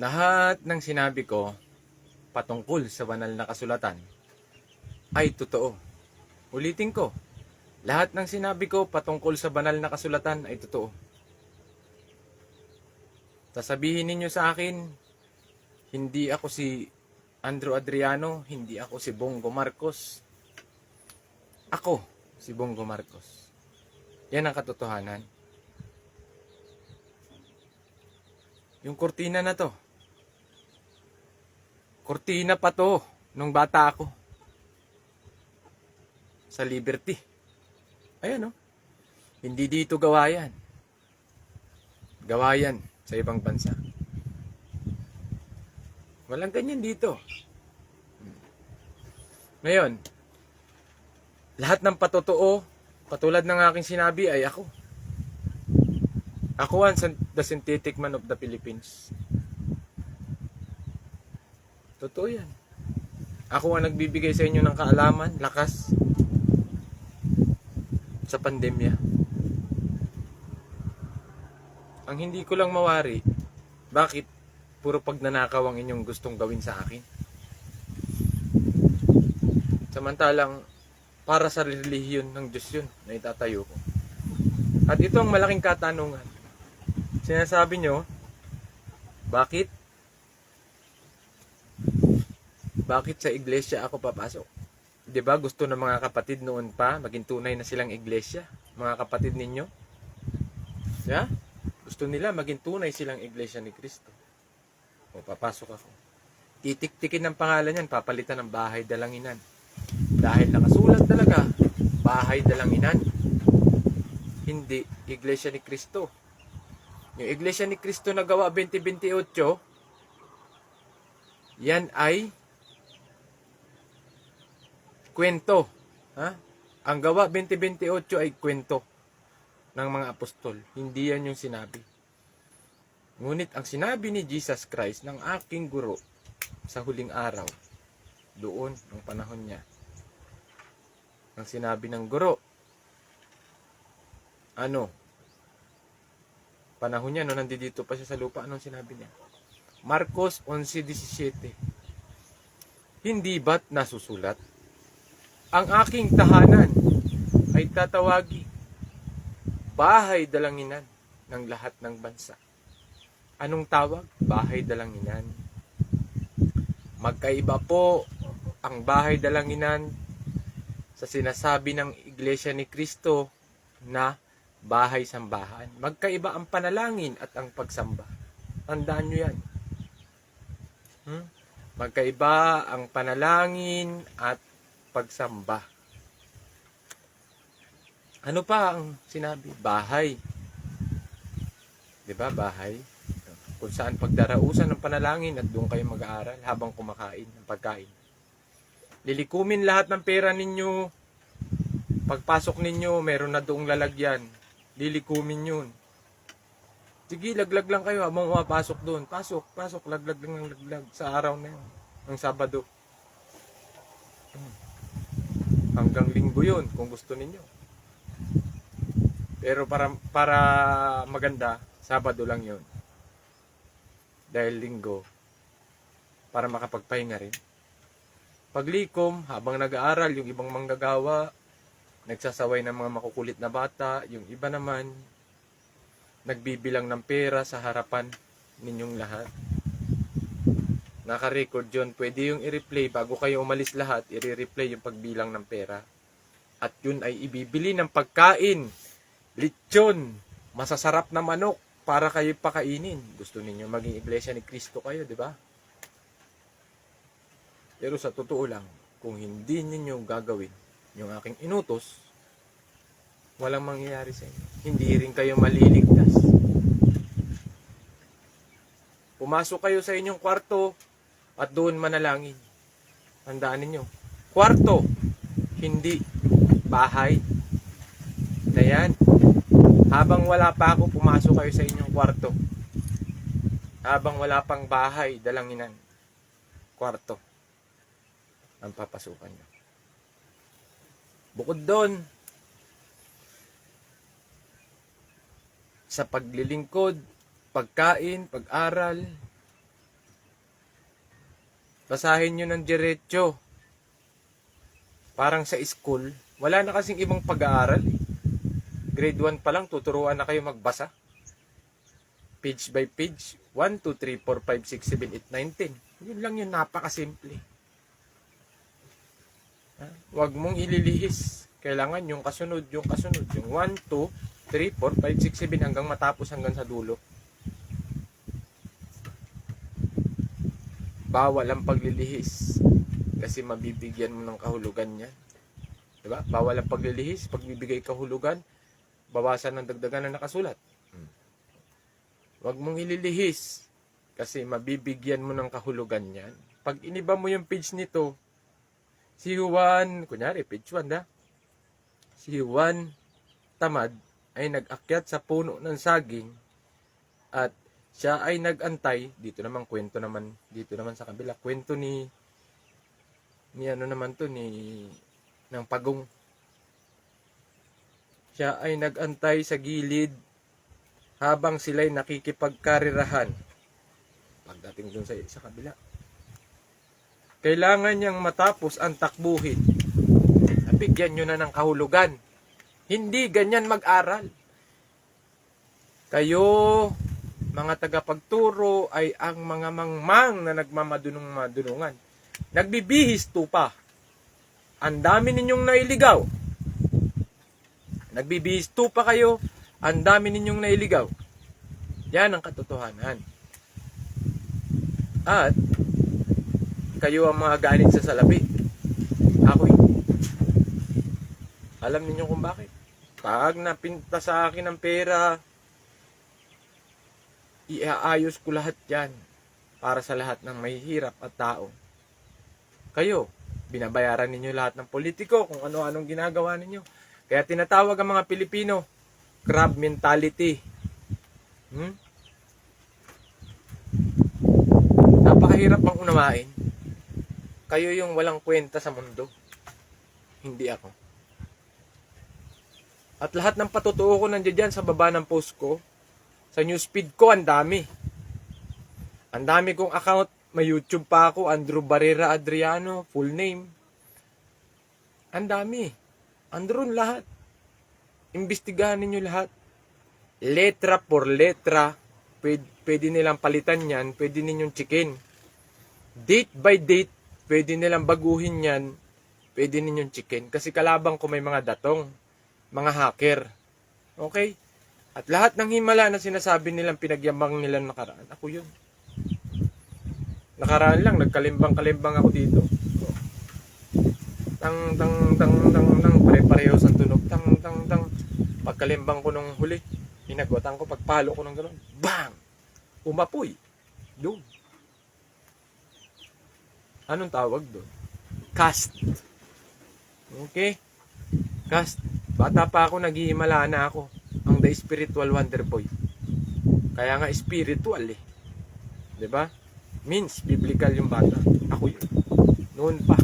Lahat ng sinabi ko patungkol sa banal na kasulatan ay totoo. Ulitin ko, lahat ng sinabi ko patungkol sa banal na kasulatan ay totoo. Sasabihin ninyo sa akin, hindi ako si Andrew Adriano, hindi ako si Bongo Marcos. Ako si Bongo Marcos. Yan ang katotohanan. Yung kurtina na to, kurtina pa to nung bata ako sa Liberty. Ayan oh. Hindi dito gawa yan. Gawa yan sa ibang bansa. Walang ganyan dito. Ngayon, lahat ng patotoo, katulad ng aking sinabi, ay ako. Ako ang the synthetic man of the Philippines. Totoo yan. Ako ang nagbibigay sa inyo ng kaalaman, lakas sa pandemya. Ang hindi ko lang mawari, bakit puro pagnanakaw ang inyong gustong gawin sa akin? Samantalang para sa relihiyon ng Diyos yun na itatayo ko. At ito ang malaking katanungan. Sinasabi nyo, bakit? Bakit sa iglesia ako papasok? Diba gusto ng mga kapatid noon pa maging tunay na silang iglesia? Mga kapatid ninyo? Yeah? Gusto nila maging tunay silang iglesia ni Kristo. O papasok ako. Titik-tikin ng pangalan yan, papalitan ng bahay dalanginan. Dahil nakasulat talaga, bahay dalanginan. Hindi iglesia ni Kristo. Yung iglesia ni Kristo na gawa 2028, yan ay kwento. Ha? Ang gawa 2028 ay kwento ng mga apostol. Hindi yan yung sinabi. Ngunit ang sinabi ni Jesus Christ ng aking guro sa huling araw, doon, ng panahon niya, ang sinabi ng guro, panahon niya, no, nandito pa siya sa lupa, anong sinabi niya? Marcos 11:17. Hindi ba't nasusulat? Ang aking tahanan ay tatawagi bahay dalanginan ng lahat ng bansa. Anong tawag? Bahay dalanginan. Magkaiba po ang bahay dalanginan sa sinasabi ng Iglesia ni Kristo na bahay sambahan. Magkaiba ang panalangin at ang pagsamba. Tandaan nyo yan. Magkaiba ang panalangin at pagsamba. Ano pa ang sinabi? Bahay. 'Di ba? Bahay. Kung saan pagdarausan ng panalangin at doon kayo mag-aaral habang kumakain ng pagkain. Lilikumin lahat ng pera ninyo. Pagpasok ninyo, meron na doong lalagyan. Lilikumin yun. Sige, laglag lang kayo habang umapasok doon. Pasok, laglag lang ng laglag sa araw na yun. Ng Sabado. Hanggang Linggo yun, kung gusto ninyo. Pero para maganda, Sabado lang yun. Dahil Linggo, para makapagpahinga rin. Paglikom, habang nag-aaral, yung ibang manggagawa, nagsasaway ng mga makukulit na bata, yung iba naman, nagbibilang ng pera sa harapan ninyong lahat. Naka-record yun, pwede yung i-replay bago kayo umalis lahat, i-replay yung pagbilang ng pera. At yun ay ibibili ng pagkain, lechon, masasarap na manok para kayo pakainin. Gusto ninyo maging iglesia ni Kristo kayo, di ba? Pero sa totoo lang, kung hindi ninyo gagawin yung aking inutos, walang mangyayari sa inyo. Hindi rin kayo maliligtas. Pumasok kayo sa inyong kwarto at doon manalangin. Tandaan ninyo, kwarto, hindi bahay. Na yan. Habang wala pa ako, pumasok kayo sa inyong kwarto. Habang wala pang bahay, dalanginan. Kwarto ang papasukan nyo. Bukod doon, sa paglilingkod, pagkain, pag-aral, Basahin nyo ng diretso. Parang sa school, wala na kasing ibang pag-aaral. Grade 1 pa lang, tuturuan na kayo magbasa. Page by page. 1, 2, 3, 4, 5, 6, 7, 8, 9, 10. Yun lang yun, napakasimple. Huwag mong ililihis. Kailangan yung kasunod. Yung 1, 2, 3, 4, 5, 6, 7 hanggang matapos hanggang sa dulo. Bawal ang paglilihis. Kasi mabibigyan mo ng kahulugan yan. Diba? Bawal ang paglilihis. Pag bibigay kahulugan, bawasan ng dagdagan na nakasulat. Huwag mong ililihis. Kasi mabibigyan mo ng kahulugan yan. Pag iniba mo yung page nito, si Juan, kunyari, page 1 da. Si Juan Tamad ay nag-akyat sa puno ng saging at siya ay nag-antay. Dito naman sa kabila. Kwento ni ano naman to, ng pagong. Siya ay nag-antay sa gilid habang sila'y nakikipagkarirahan. Pagdating dun sa kabila, kailangan niyang matapos ang takbuhin. Nabigyan nyo na ng kahulugan. Hindi ganyan mag-aral. Kayo, mga tagapagturo, ay ang mga mangmang na nagmamadunong-madunungan. Nagbibihis tupa. Ang dami ninyong nailigaw. Nagbibihis tupa kayo. Ang dami ninyong nailigaw. Yan ang katotohanan. At kayo ang mga ganit sa salapi. Ako'y. Alam niyo kung bakit. Pag napinta sa akin ng pera, iaayos ko lahat yan para sa lahat ng mahihirap at tao. Kayo, binabayaran ninyo lahat ng politiko kung ano-anong ginagawa ninyo. Kaya tinatawag ang mga Pilipino, crab mentality. Napakahirap ang unawain. Kayo yung walang kwenta sa mundo. Hindi ako. At lahat ng patutuo ko nandiyan dyan sa baba ng post ko. Sa newsfeed ko, ang dami. Ang dami kong account. May YouTube pa ako, Andrew Barrera Adriano, full name. Ang dami. Andron lahat. Imbestigahan ninyo lahat. Letra por letra. Pwede nilang palitan yan. Pwede ninyong chikin. Date by date. Pwede nilang baguhin yan. Pwede ninyong chikin. Kasi kalabang ko may mga datong. Mga hacker. Okay? At lahat ng himala na sinasabi nilang pinagyamang nilang nakaraan. Ako yun. Nakaraan lang, nagkalimbang-kalimbang ako dito. Pare-pareho sa tunog. Pagkalimbang ko nung huli, hinagwatan ko, pagpalo ko ng gano'n. Bang! Umapoy. Doon. Anong tawag doon? Cast. Okay? Cast. Bata pa ako, naghihimala na ako. Ang the spiritual wonder boy. Kaya nga spiritual eh. 'Di ba? Means biblical yung bata. Ako yun. Noon pa.